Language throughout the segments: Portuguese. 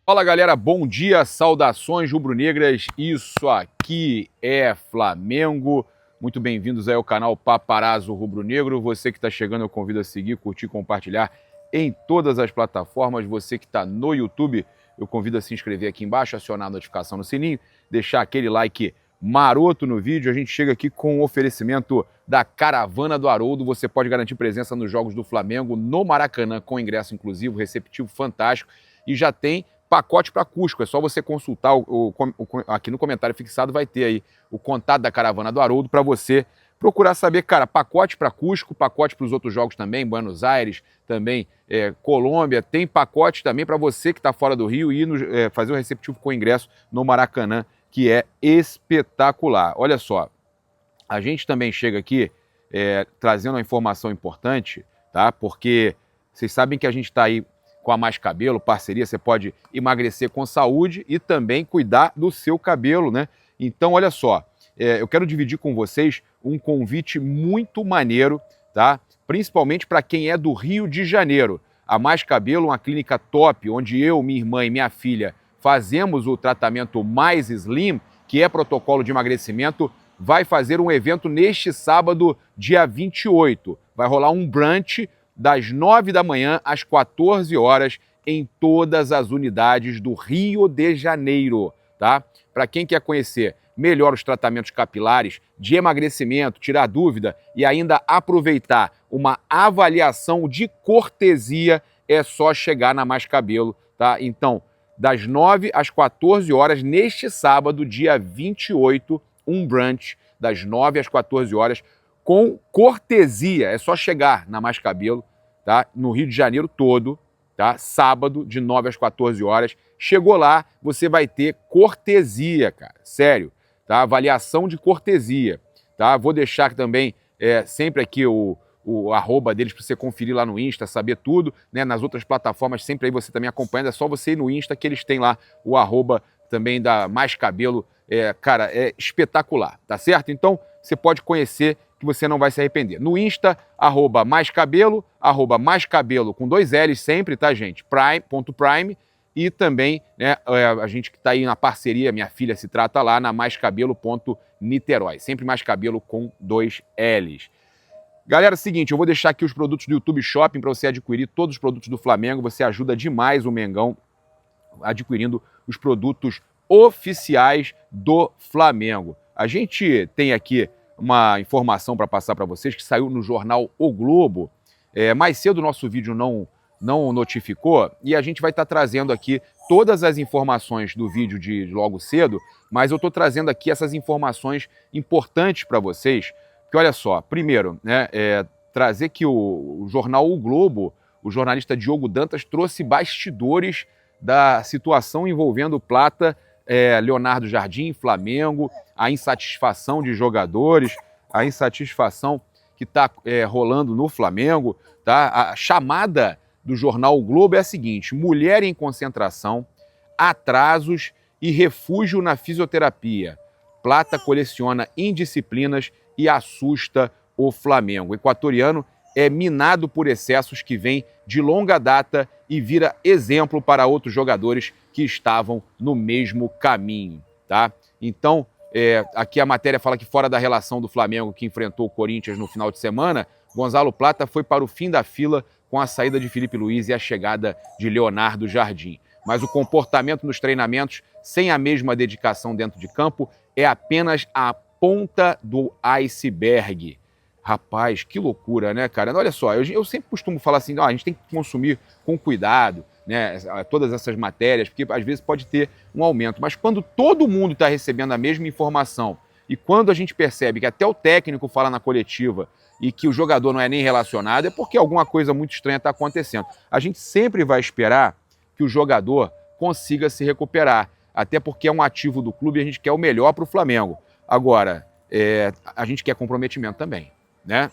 Fala galera, bom dia, saudações rubro-negras, isso aqui é Flamengo, muito bem-vindos aí ao canal Paparazzo Rubro-Negro, você que está chegando eu convido a seguir, curtir, compartilhar em todas as plataformas, você que está no YouTube eu convido a se inscrever aqui embaixo, acionar a notificação no sininho, deixar aquele like maroto no vídeo, a gente chega aqui com o oferecimento da Caravana do Haroldo, você pode garantir presença nos jogos do Flamengo no Maracanã com ingresso inclusivo, receptivo fantástico e já tem pacote para Cusco, é só você consultar aqui no comentário fixado, vai ter aí o contato da Caravana do Haroldo para você procurar saber, cara, pacote para Cusco, pacote para os outros jogos também, Buenos Aires, também Colômbia, tem pacote também para você que está fora do Rio e fazer o receptivo com ingresso no Maracanã, que é espetacular. Olha só, a gente também chega aqui trazendo uma informação importante, tá? Porque vocês sabem que a gente está aí com a Mais Cabelo, parceria, você pode emagrecer com saúde e também cuidar do seu cabelo, né? Então, olha só, eu quero dividir com vocês um convite muito maneiro, tá? Principalmente para quem é do Rio de Janeiro. A Mais Cabelo, uma clínica top, onde eu, minha irmã e minha filha fazemos o tratamento Mais Slim, que é protocolo de emagrecimento, vai fazer um evento neste sábado, dia 28. Vai rolar um brunch das 9 da manhã às 14 horas em todas as unidades do Rio de Janeiro, tá? Para quem quer conhecer melhor os tratamentos capilares, de emagrecimento, tirar dúvida e ainda aproveitar uma avaliação de cortesia, é só chegar na Mais Cabelo, tá? Então, das 9 às 14 horas, neste sábado, dia 28, um brunch das 9 às 14 horas, com cortesia. É só chegar na Mais Cabelo, tá? No Rio de Janeiro todo, tá? Sábado, de 9 às 14 horas. Chegou lá, você vai ter cortesia, cara. Sério, tá? Avaliação de cortesia, tá? Vou deixar também sempre aqui o arroba deles para você conferir lá no Insta, saber tudo, né? Nas outras plataformas, sempre aí você também acompanhando, é só você ir no Insta que eles têm lá o arroba também da Mais Cabelo, cara, é espetacular, tá certo? Então, você pode conhecer que você não vai se arrepender. No Insta, arroba Mais Cabelo com 2 L's sempre, tá, gente? Prime. E também, né, a gente que está aí na parceria, minha filha se trata lá, na maiscabelo.niterói. Sempre Mais Cabelo com 2 L's. Galera, é o seguinte, eu vou deixar aqui os produtos do YouTube Shopping para você adquirir todos os produtos do Flamengo. Você ajuda demais o Mengão adquirindo os produtos oficiais do Flamengo. A gente tem aqui uma informação para passar para vocês que saiu no jornal O Globo. Mais cedo o nosso vídeo não notificou e a gente vai estar trazendo aqui todas as informações do vídeo de logo cedo, mas eu estou trazendo aqui essas informações importantes para vocês, porque olha só, primeiro, né, trazer que o jornal O Globo, o jornalista Diogo Dantas trouxe bastidores da situação envolvendo Plata, Leonardo Jardim, Flamengo, a insatisfação de jogadores, a insatisfação que está rolando no Flamengo, tá? A chamada do jornal O Globo é a seguinte: mulher em concentração, atrasos e refúgio na fisioterapia. Plata coleciona indisciplinas e assusta o Flamengo. O equatoriano é minado por excessos que vêm de longa data e vira exemplo para outros jogadores que estavam no mesmo caminho, tá? Então, aqui a matéria fala que fora da relação do Flamengo que enfrentou o Corinthians no final de semana, Gonzalo Plata foi para o fim da fila com a saída de Felipe Luiz e a chegada de Leonardo Jardim. Mas o comportamento nos treinamentos, sem a mesma dedicação dentro de campo, é apenas a ponta do iceberg. Rapaz, que loucura, né, cara? Olha só, eu sempre costumo falar assim, a gente tem que consumir com cuidado, né, todas essas matérias, porque às vezes pode ter um aumento. Mas quando todo mundo está recebendo a mesma informação e quando a gente percebe que até o técnico fala na coletiva e que o jogador não é nem relacionado, é porque alguma coisa muito estranha está acontecendo. A gente sempre vai esperar que o jogador consiga se recuperar, até porque é um ativo do clube e a gente quer o melhor para o Flamengo. Agora, a gente quer comprometimento também, né?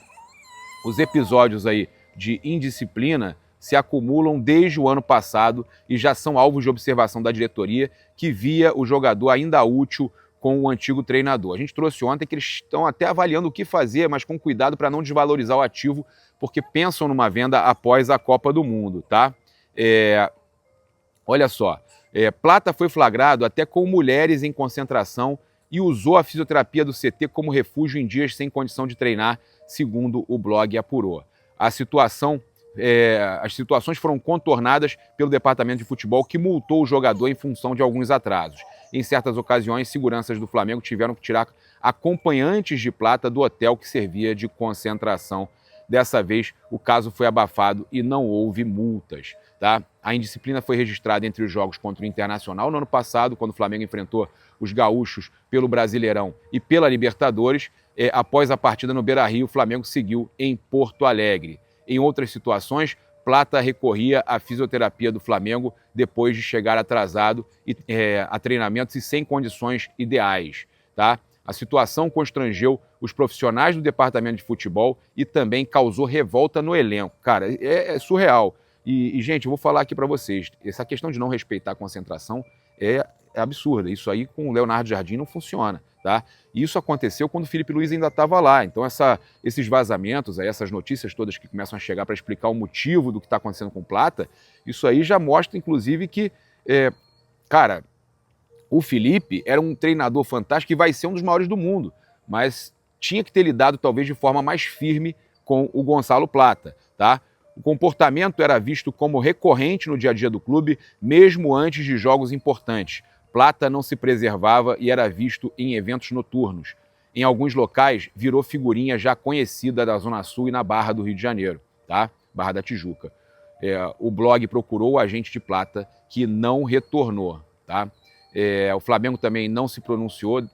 Os episódios aí de indisciplina se acumulam desde o ano passado e já são alvos de observação da diretoria, que via o jogador ainda útil com o antigo treinador. A gente trouxe ontem que eles estão até avaliando o que fazer, mas com cuidado para não desvalorizar o ativo, porque pensam numa venda após a Copa do Mundo, tá? Olha só, Plata foi flagrado até com mulheres em concentração e usou a fisioterapia do CT como refúgio em dias sem condição de treinar, segundo o blog apurou. As situações foram contornadas pelo departamento de futebol, que multou o jogador em função de alguns atrasos. Em certas ocasiões, seguranças do Flamengo tiveram que tirar acompanhantes de Plata do hotel que servia de concentração. Dessa vez, o caso foi abafado e não houve multas. Tá? A indisciplina foi registrada entre os jogos contra o Internacional no ano passado, quando o Flamengo enfrentou os gaúchos pelo Brasileirão e pela Libertadores. Após a partida no Beira-Rio, o Flamengo seguiu em Porto Alegre. Em outras situações, Plata recorria à fisioterapia do Flamengo depois de chegar atrasado a treinamentos e sem condições ideais. Tá? A situação constrangeu os profissionais do departamento de futebol e também causou revolta no elenco. Cara, é surreal. E, gente, eu vou falar aqui para vocês, essa questão de não respeitar a concentração é absurda. Isso aí com o Leonardo Jardim não funciona, tá? Isso aconteceu quando o Filipe Luiz ainda estava lá. Então esses vazamentos, essas notícias todas que começam a chegar para explicar o motivo do que está acontecendo com o Plata, isso aí já mostra, inclusive, que, cara, o Filipe era um treinador fantástico e vai ser um dos maiores do mundo, mas tinha que ter lidado talvez de forma mais firme com o Gonçalo Plata, tá? O comportamento era visto como recorrente no dia a dia do clube, mesmo antes de jogos importantes. Plata não se preservava e era visto em eventos noturnos. Em alguns locais, virou figurinha já conhecida da Zona Sul e na Barra do Rio de Janeiro, tá? Barra da Tijuca. O blog procurou o agente de Plata, que não retornou, tá? O Flamengo também não se pronunciou,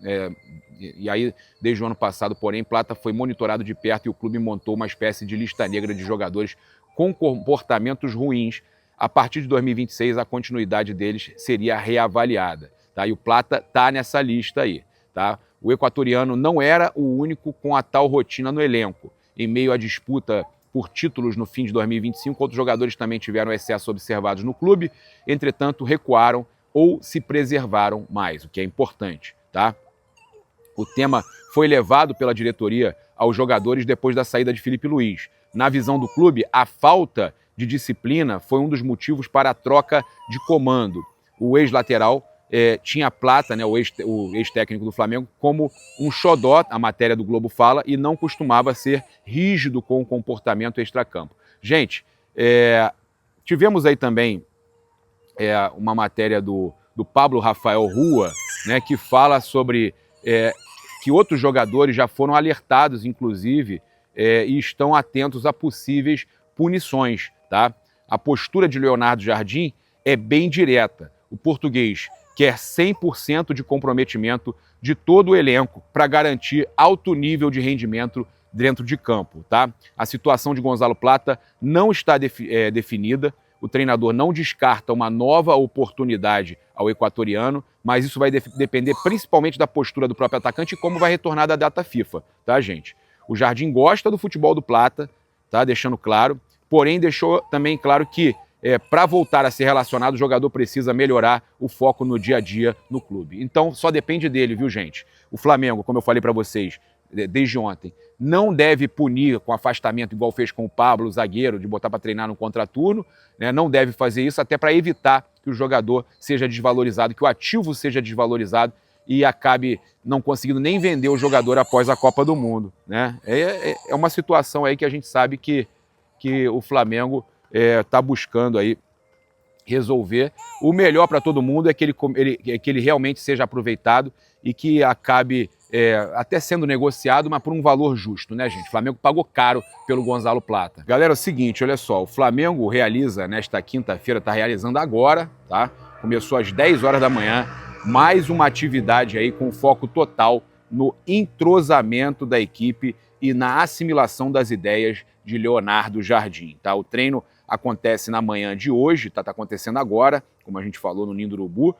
e aí, desde o ano passado, porém, Plata foi monitorado de perto e o clube montou uma espécie de lista negra de jogadores com comportamentos ruins. A partir de 2026, a continuidade deles seria reavaliada. Tá? E o Plata está nessa lista aí. Tá? O equatoriano não era o único com a tal rotina no elenco. Em meio à disputa por títulos no fim de 2025, outros jogadores também tiveram excesso observados no clube, entretanto, recuaram ou se preservaram mais, o que é importante. Tá? O tema foi levado pela diretoria aos jogadores depois da saída de Filipe Luiz. Na visão do clube, a falta de disciplina foi um dos motivos para a troca de comando. O ex-lateral tinha Plata, né, o ex-técnico do Flamengo, como um xodó, a matéria do Globo fala, e não costumava ser rígido com o comportamento extracampo. Gente, tivemos aí também uma matéria do Pablo Rafael Rua, né, que fala sobre que outros jogadores já foram alertados, inclusive, e estão atentos a possíveis punições. Tá? A postura de Leonardo Jardim é bem direta. O português quer 100% de comprometimento de todo o elenco para garantir alto nível de rendimento dentro de campo. Tá? A situação de Gonzalo Plata não está definida. O treinador não descarta uma nova oportunidade ao equatoriano, mas isso vai depender principalmente da postura do próprio atacante e como vai retornar da data FIFA, tá, gente? O Jardim gosta do futebol do Plata, tá? Deixando claro, porém deixou também claro que para voltar a ser relacionado, o jogador precisa melhorar o foco no dia a dia no clube. Então só depende dele, viu, gente? O Flamengo, como eu falei para vocês desde ontem, não deve punir com afastamento igual fez com o Pablo, o zagueiro, de botar para treinar no contraturno, né? Não deve fazer isso até para evitar que o jogador seja desvalorizado, que o ativo seja desvalorizado e acabe não conseguindo nem vender o jogador após a Copa do Mundo. Né? É uma situação aí que a gente sabe que o Flamengo está buscando aí resolver. O melhor para todo mundo é que ele realmente seja aproveitado e que acabe até sendo negociado, mas por um valor justo, né, gente? O Flamengo pagou caro pelo Gonzalo Plata. Galera, é o seguinte, olha só, o Flamengo realiza nesta quinta-feira, está realizando agora, tá? Começou às 10 horas da manhã, mais uma atividade aí com foco total no entrosamento da equipe e na assimilação das ideias de Leonardo Jardim, tá? O treino acontece na manhã de hoje, tá acontecendo agora, como a gente falou no Ninho do Urubu.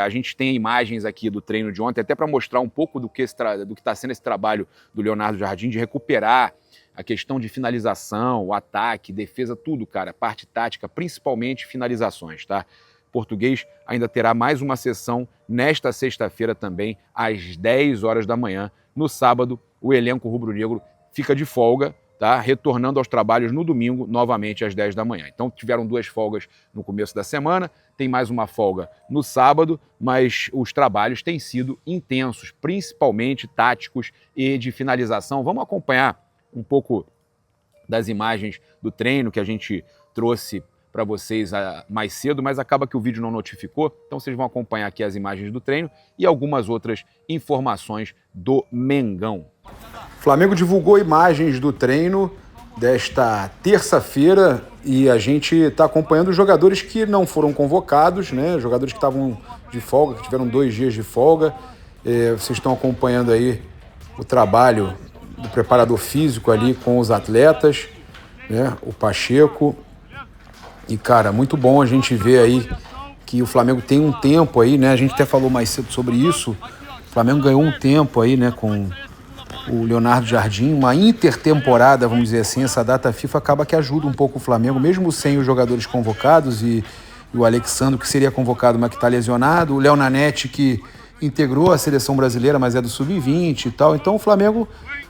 A gente tem imagens aqui do treino de ontem, até para mostrar um pouco do que está sendo esse trabalho do Leonardo Jardim, de recuperar a questão de finalização, o ataque, defesa, tudo, cara, parte tática, principalmente finalizações, tá? Português ainda terá mais uma sessão nesta sexta-feira também, às 10 horas da manhã. No sábado, o elenco rubro-negro fica de folga, tá? Retornando aos trabalhos no domingo, novamente às 10 da manhã. Então tiveram 2 folgas no começo da semana, tem mais uma folga no sábado, mas os trabalhos têm sido intensos, principalmente táticos e de finalização. Vamos acompanhar um pouco das imagens do treino que a gente trouxe para vocês mais cedo, mas acaba que o vídeo não notificou, então vocês vão acompanhar aqui as imagens do treino e algumas outras informações do Mengão. O Flamengo divulgou imagens do treino desta terça-feira e a gente está acompanhando os jogadores que não foram convocados, né? Jogadores que estavam de folga, que tiveram 2 dias de folga. Vocês estão acompanhando aí o trabalho do preparador físico ali com os atletas, né? O Pacheco. E, cara, muito bom a gente ver aí que o Flamengo tem um tempo aí, né? A gente até falou mais cedo sobre isso. O Flamengo ganhou um tempo aí, né, com o Leonardo Jardim, uma intertemporada, vamos dizer assim. Essa data FIFA acaba que ajuda um pouco o Flamengo, mesmo sem os jogadores convocados e o Alexandre, que seria convocado, mas que está lesionado, o Léo Nanete, que integrou a seleção brasileira, mas é do Sub-20 e tal. Então o Flamengo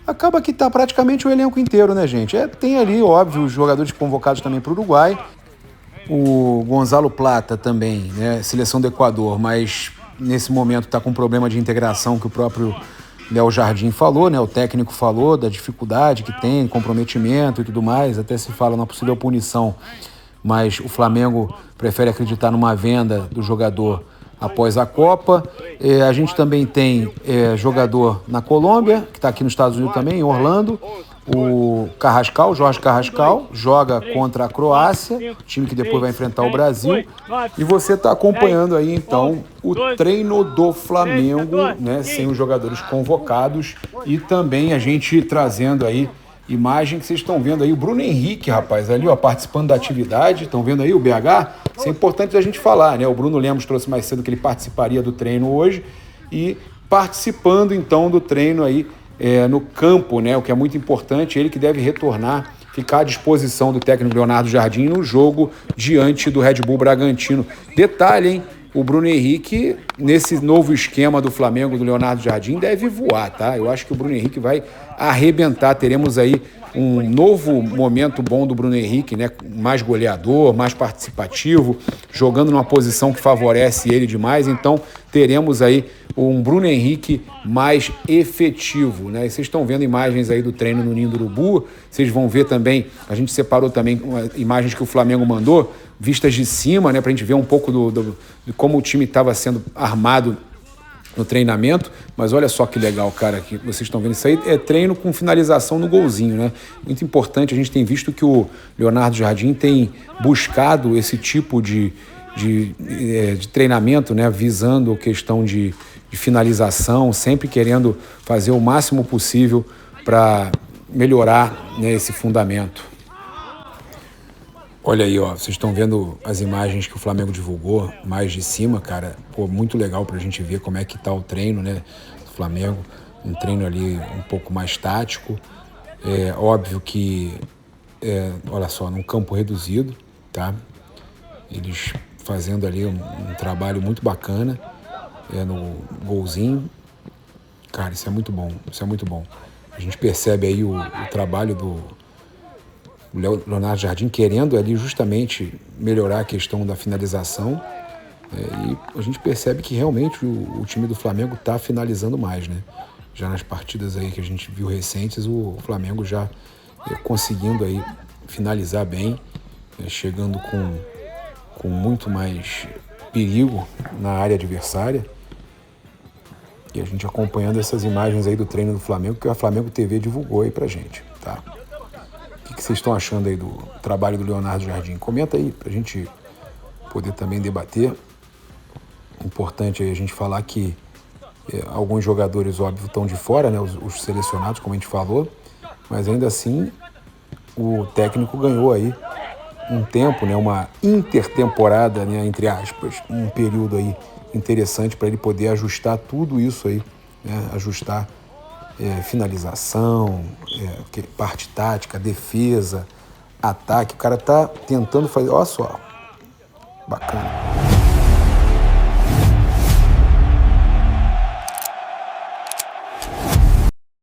acaba que está praticamente o elenco inteiro, né, gente? Tem ali, óbvio, os jogadores convocados também para o Uruguai, o Gonzalo Plata também, né, seleção do Equador, mas nesse momento está com um problema de integração que o próprio Léo Jardim falou, né, o técnico falou da dificuldade que tem, comprometimento e tudo mais, até se fala na possível punição, mas o Flamengo prefere acreditar numa venda do jogador após a Copa. A gente também tem jogador na Colômbia, que está aqui nos Estados Unidos também, em Orlando. O Carrascal, Jorge Carrascal, joga contra a Croácia, time que depois vai enfrentar o Brasil. E você está acompanhando aí, então, o treino do Flamengo, né, sem os jogadores convocados. E também a gente trazendo aí imagem que vocês estão vendo aí, o Bruno Henrique, rapaz, ali, ó, participando da atividade. Estão vendo aí o BH? Isso é importante a gente falar, né? O Bruno Lemos trouxe mais cedo que ele participaria do treino hoje. E participando, então, do treino aí, no campo, né, o que é muito importante, ele que deve retornar, ficar à disposição do técnico Leonardo Jardim no jogo diante do Red Bull Bragantino. Detalhe, hein, o Bruno Henrique, nesse novo esquema do Flamengo, do Leonardo Jardim, deve voar, tá? Eu acho que o Bruno Henrique vai arrebentar, teremos aí um novo momento bom do Bruno Henrique, né? Mais goleador, mais participativo, jogando numa posição que favorece ele demais, então teremos aí um Bruno Henrique mais efetivo, né? E vocês estão vendo imagens aí do treino no Ninho do Urubu, vocês vão ver também, a gente separou também imagens que o Flamengo mandou, vistas de cima, né? Pra gente ver um pouco de como o time estava sendo armado no treinamento, mas olha só que legal, cara, que vocês estão vendo, isso aí é treino com finalização no golzinho, né? Muito importante, a gente tem visto que o Leonardo Jardim tem buscado esse tipo de treinamento, né? Visando a questão de finalização, sempre querendo fazer o máximo possível para melhorar, né, esse fundamento. Olha aí, ó, vocês estão vendo as imagens que o Flamengo divulgou, mais de cima, cara. Pô, muito legal pra gente ver como é que tá o treino, né, do Flamengo. Um treino ali um pouco mais tático. É óbvio que, olha só, num campo reduzido, tá? Eles fazendo ali um trabalho muito bacana, no golzinho. Cara, isso é muito bom, isso é muito bom. A gente percebe aí o trabalho do Leonardo Jardim querendo ali justamente melhorar a questão da finalização, e a gente percebe que realmente o time do Flamengo está finalizando mais, né? Já nas partidas aí que a gente viu recentes, o Flamengo já conseguindo aí finalizar bem, chegando com muito mais perigo na área adversária. E a gente acompanhando essas imagens aí do treino do Flamengo, que a Flamengo TV divulgou aí pra gente, tá? O que vocês estão achando aí do trabalho do Leonardo Jardim? Comenta aí pra gente poder também debater. Importante aí a gente falar que alguns jogadores, óbvio, estão de fora, né? Os selecionados, como a gente falou, mas ainda assim o técnico ganhou aí um tempo, né? Uma intertemporada, né? Entre aspas, um período aí interessante para ele poder ajustar tudo isso aí, né? Ajustar finalização, parte tática, defesa, ataque. O cara tá tentando fazer, olha só, bacana.